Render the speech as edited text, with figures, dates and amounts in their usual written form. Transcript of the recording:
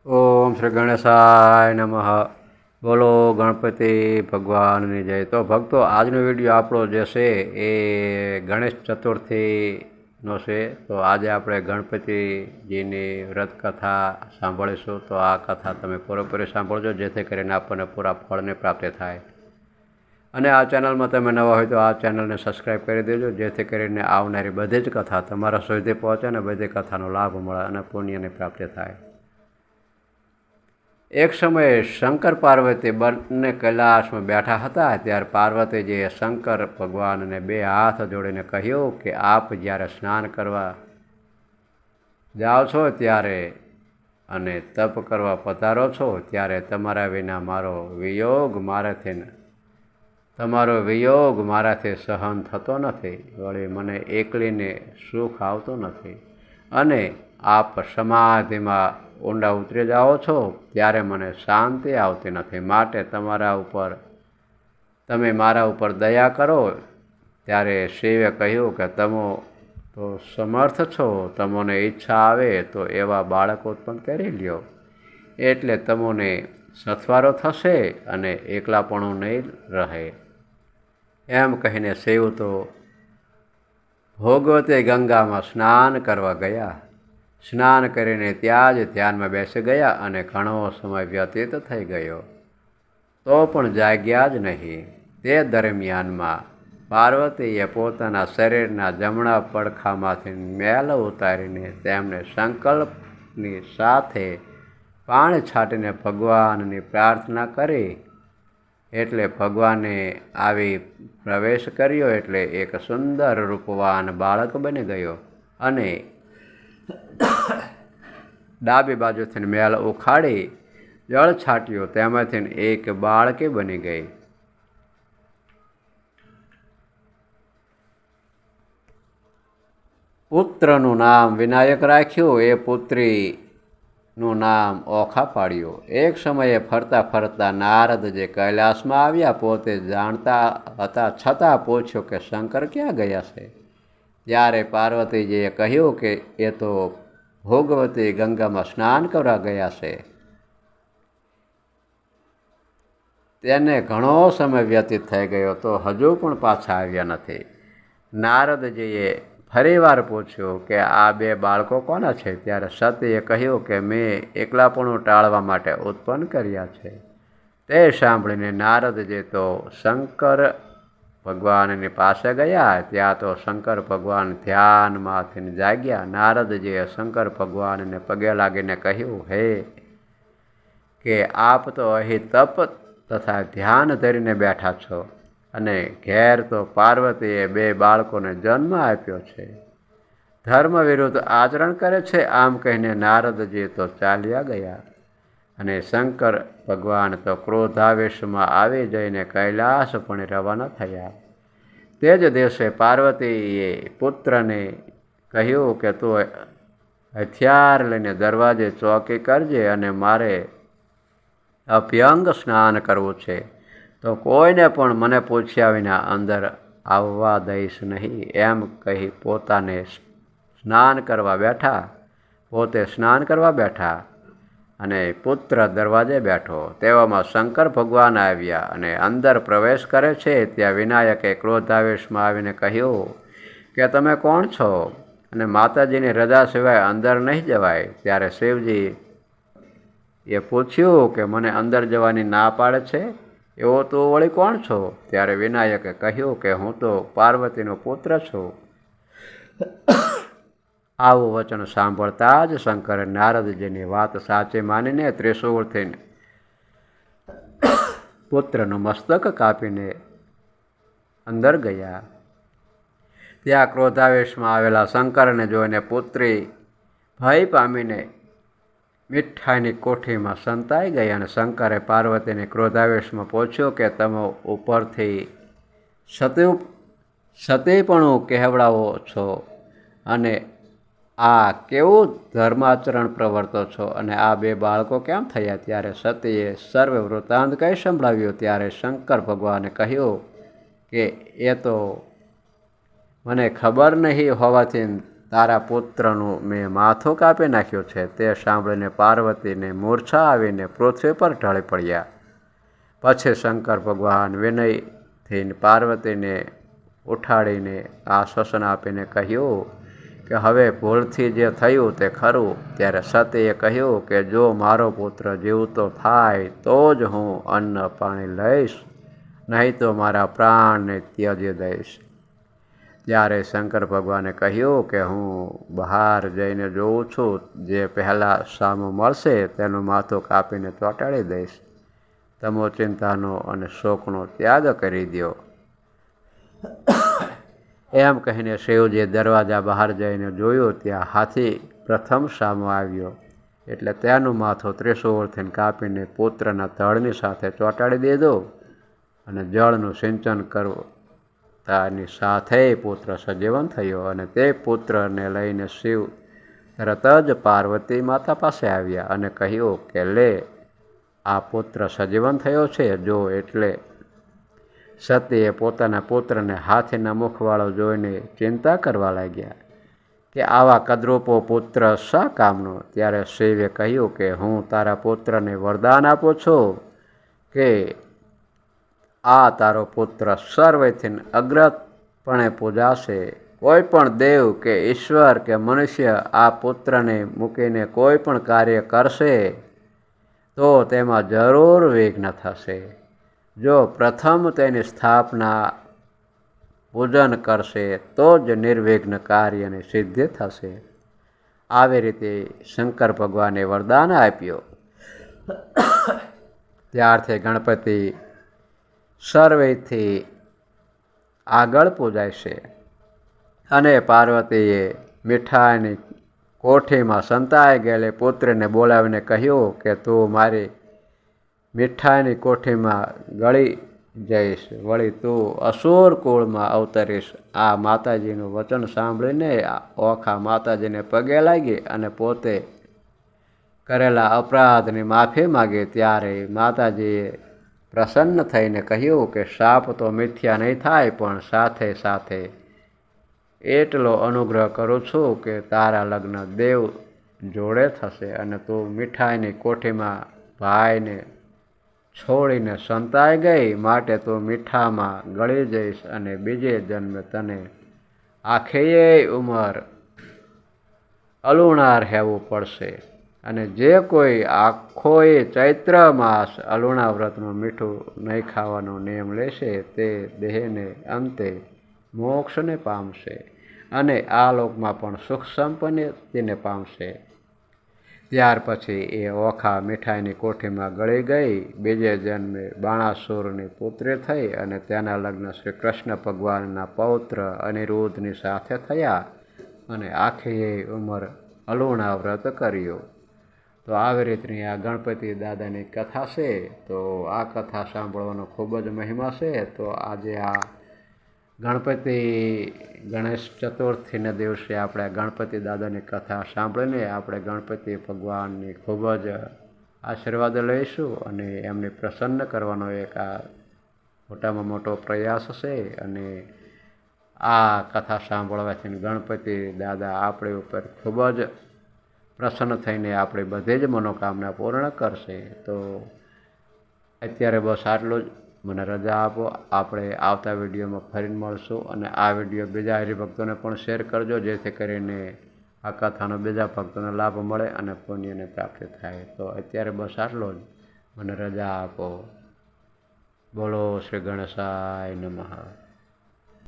ઓમ શ્રી ગણેશાય નમઃ. બોલો ગણપતિ ભગવાનની જય. તો ભક્તો, આજનો વિડીયો આપણો જે છે એ ગણેશ ચતુર્થીનો છે. તો આજે આપણે ગણપતિજીની વ્રત કથા સાંભળીશું. તો આ કથા તમે પૂરેપૂરી સાંભળજો, જેથી કરીને આપણને પૂરા ફળની પ્રાપ્તિ થાય. અને આ ચેનલમાં તમે નવા હોય તો આ ચેનલને સબસ્ક્રાઈબ કરી દેજો, જેથી કરીને આવનારી બધી જ કથા તમારા સુધી પહોંચે અને બધી કથાનો લાભ મળે અને પુણ્યની પ્રાપ્તિ થાય. એક સમયે શંકર પાર્વતી બંને કૈલાસમાં બેઠા હતા. ત્યારે પાર્વતીજીએ શંકર ભગવાનને બે હાથ જોડીને કહ્યું કે આપ જ્યારે સ્નાન કરવા જાઓ છો ત્યારે અને તપ કરવા પધારો છો ત્યારે તમારા વિના તમારો વિયોગ મારાથી સહન થતો નથી. વળી મને એકલીને સુખ આવતું નથી અને આપ સમાધિમાં ઊંડા ઉતરી જાઓ છો ત્યારે મને શાંતિ આવતી નથી. માટે તમે મારા ઉપર દયા કરો. ત્યારે શિવે કહ્યું કે તમે તો સમર્થ છો, તમને ઈચ્છા આવે તો એવા બાળક ઉત્પન્ન કરી લ્યો, એટલે તમને સથવારો થશે અને એકલાપણું નહીં રહે. એમ કહીને શિવ તો ભોગવતી ગંગામાં સ્નાન કરવા ગયા. સ્નાન કરીને ત્યાં જ ધ્યાનમાં બેસી ગયા અને ઘણો સમય વ્યતીત થઈ ગયો, તો પણ જાગ્યા જ નહીં. તે દરમિયાનમાં પાર્વતીએ પોતાના શરીરના જમણા પડખામાંથી મેલ ઉતારીને તેમને સંકલ્પની સાથે પાણી છાંટીને ભગવાનની પ્રાર્થના કરી. એટલે ભગવાને આવી પ્રવેશ કર્યો એટલે એક સુંદર રૂપવાન બાળક બની ગયો અને ડાબી બાજુથી મેલ ઉખાડી જળ છાંટ્યો, તેમાંથી એક બાળકી બની ગઈ. પુત્રનું નામ વિનાયક રાખ્યું. એ પુત્રીનું નામ ઓખા પાડ્યું. એક સમયે ફરતા ફરતા નારદજી કૈલાસમાં આવ્યા. પોતે જાણતા હતા છતાં પૂછ્યું કે શંકર ક્યાં ગયા છે. ત્યારે પાર્વતીજીએ કહ્યું કે એ તો ભોગવતી ગંગામાં સ્નાન કરવા ગયા છે. તેને ઘણો સમય વ્યતીત થઈ ગયો તો હજુ પણ પાછા આવ્યા નથી. નારદજીએ ફરીવાર પૂછ્યું કે આ બે બાળકો કોના છે. ત્યારે સતીએ કહ્યું કે મેં એકલાપણું ટાળવા માટે ઉત્પન્ન કર્યા છે. તે સાંભળીને નારદજી તો શંકર ભગવાનની પાસે ગયા. ત્યાં તો શંકર ભગવાન ધ્યાનમાંથી જાગ્યા. નારદજીએ શંકર ભગવાનને પગે લાગીને કહ્યું, હે કે આપ તો અહીં તપ તથા ધ્યાન ધરીને બેઠા છો અને ઘેર તો પાર્વતીએ બે બાળકોને જન્મ આપ્યો છે, ધર્મ વિરુદ્ધ આચરણ કરે છે. આમ કહીને નારદજી તો ચાલ્યા ગયા અને શંકર ભગવાન તો ક્રોધાવેશમાં આવી જઈને કૈલાસ પણ રવાના થયા. તે જ દિવસે પાર્વતીએ પુત્રને કહ્યું કે તું હથિયાર લઈને દરવાજે ચોકી કરજે અને મારે અભ્યંગ સ્નાન કરવું છે, તો કોઈને પણ મને પૂછ્યા વિના અંદર આવવા દઈશ નહીં. એમ કહી પોતે સ્નાન કરવા બેઠા અને પુત્ર દરવાજે બેઠો. તેવામાં શંકર ભગવાન આવ્યા અને અંદર પ્રવેશ કરે છે. ત્યાં વિનાયકે ક્રોધાવેશમાં આવીને કહ્યું કે તમે કોણ છો અને માતાજીની રજા સિવાય અંદર નહીં જવાય. ત્યારે શિવજી એ પૂછ્યું કે મને અંદર જવાની ના પાડે છે, એવો તો વળી કોણ છો. ત્યારે વિનાયકે કહ્યું કે હું તો પાર્વતીનો પુત્ર છું. આવું વચન સાંભળતા જ શંકરે નારદજીની વાત સાચી માનીને ત્રિશૂળથી પુત્રનું મસ્તક કાપીને અંદર ગયા. ત્યાં ક્રોધાવેશમાં આવેલા શંકરને જોઈને પુત્રી ભય પામીને મીઠાઈની કોઠીમાં સંતાઈ ગઈ અને શંકરે પાર્વતીને ક્રોધાવેશમાં પૂછ્યું કે તમે ઉપરથી સતીપણું કહેવડાવો છો અને આ કેવું ધર્માચરણ પ્રવર્તો છો અને આ બે બાળકો કેમ થયા. ત્યારે સતીએ સર્વે વૃત્તાંત કહી સંભળાવ્યું. ત્યારે શંકર ભગવાને કહ્યું કે એ તો મને ખબર નહીં હોવાથી તારા પુત્રનું મેં માથું કાપી નાખ્યું છે. તે સાંભળીને પાર્વતીને મૂર્છા આવીને પૃથ્વી પર ઢળી પડ્યા. પછી શંકર ભગવાન વિનયથી પાર્વતીને ઉઠાડીને આશ્વાસન આપીને કહ્યું કે હવે ભૂલથી જે થયું તે ખરું. ત્યારે સતીએ કહ્યું કે જો મારો પુત્ર જીવતો થાય તો જ હું અન્ન પાણી લઈશ, નહીં તો મારા પ્રાણને ત્યજી દઈશ. ત્યારે શંકર ભગવાને કહ્યું કે હું બહાર જઈને જોઉં છું, જે પહેલાં સામું મળશે તેનું માથું કાપીને ચોંટાડી દઈશ. તમો ચિંતાનો અને શોકનો ત્યાગ કરી દો. એમ કહીને શિવજીએ દરવાજા બહાર જઈને જોયું, ત્યાં હાથી પ્રથમ સામો આવ્યો. એટલે તેનું માથું ત્રિશૂળથી કાપીને પુત્રના ધડની સાથે ચોંટાડી દીધો અને જળનું સિંચન કરતાની સાથે પુત્ર સજીવન થયો. અને તે પુત્રને લઈને શિવ તરત જ પાર્વતી માતા પાસે આવ્યા અને કહ્યું કે લે, આ પુત્ર સજીવન થયો છે, જો. એટલે સતીએ પોતાના પુત્રને હાથીના મુખવાળો જોઈને ચિંતા કરવા લાગ્યા કે આવા કદરૂપો પુત્ર શા કામનો. ત્યારે શિવે કહ્યું કે હું તારા પુત્રને વરદાન આપું છું કે આ તારો પુત્ર સર્વેથી અગ્રપણે પૂજાશે. કોઈ પણ દેવ કે ઈશ્વર કે મનુષ્ય આ પુત્રને મૂકીને કોઈ પણ કાર્ય કરશે તો તેમાં જરૂર વિઘ્ન થશે. જો પ્રથમ તેની સ્થાપના પૂજન કરશે તો જ નિર્વિઘ્ન કાર્યની સિદ્ધિ થશે. આવી રીતે શંકર ભગવાને વરદાન આપ્યું. ત્યારથી ગણપતિ સર્વેથી આગળ પૂજાય છે. અને પાર્વતીએ મીઠાઈની કોઠીમાં સંતાઈ ગયેલી પુત્રીને બોલાવીને કહ્યું કે તું મારી મીઠાઈની કોઠીમાં ગળી જઈશ, વળી તું અસુર કુળમાં અવતરીશ. આ માતાજીનું વચન સાંભળીને ઓખા માતાજીને પગે લાગી અને પોતે કરેલા અપરાધની માફી માગી. ત્યારે માતાજીએ પ્રસન્ન થઈને કહ્યું કે શાપ તો મિથ્યા નહીં થાય, પણ સાથે સાથે એટલો અનુગ્રહ કરું છું કે તારા લગ્ન દેવ જોડે થશે અને તું મીઠાઈની કોઠીમાં ભાઈને છોડીને સંતાઈ ગઈ, માટે તું મીઠામાં ગળી જઈશ અને બીજે જન્મે તને આખી ઉંમર અલુણા રહેવું પડશે. અને જે કોઈ આખોય ચૈત્ર માસ અલુણા વ્રતનું મીઠું નહીં ખાવાનો નિયમ લેશે તે દેહને અંતે મોક્ષને પામશે અને આ લોકમાં પણ સુખ સંપન્નીને પામશે. ત્યાર પછી એ ઓખા મીઠાઈની કોઠીમાં ગળી ગઈ, બીજે જન્મે બાણાસુરની પુત્રી થઈ અને તેના લગ્ન શ્રી કૃષ્ણ ભગવાનના પૌત્ર અનિરુદ્ધની સાથે થયા અને આખી ઉંમર અલુણા વ્રત કર્યું. તો આવી રીતની આ ગણપતિ દાદાની કથા છે. તો આ કથા સાંભળવાનો ખૂબ જ મહિમા છે. તો આજે આ ગણેશ ચતુર્થીના દિવસે આપણે ગણપતિ દાદાની કથા સાંભળીને આપણે ગણપતિ ભગવાનની ખૂબ જ આશીર્વાદ લઈશું અને એમને પ્રસન્ન કરવાનો એક આ મોટામાં મોટો પ્રયાસ છે. અને આ કથા સાંભળવાથી ગણપતિ દાદા આપણી ઉપર ખૂબ જ પ્રસન્ન થઈને આપણી બધી જ મનોકામના પૂર્ણ કરશે. તો અત્યારે બસ આટલું જ. મને રજા આપો. આપણે આવતા વિડીયોમાં ફરીને મળશું અને આ વિડીયો બીજા હરિભક્તોને પણ શેર કરજો, જેથી કરીને આ કથાનો બીજા ભક્તોને લાભ મળે અને પુણ્યને પ્રાપ્તિ થાય. તો અત્યારે બસ આટલો જ. મને રજા આપો. બોલો શ્રી ગણેશાય નમઃ.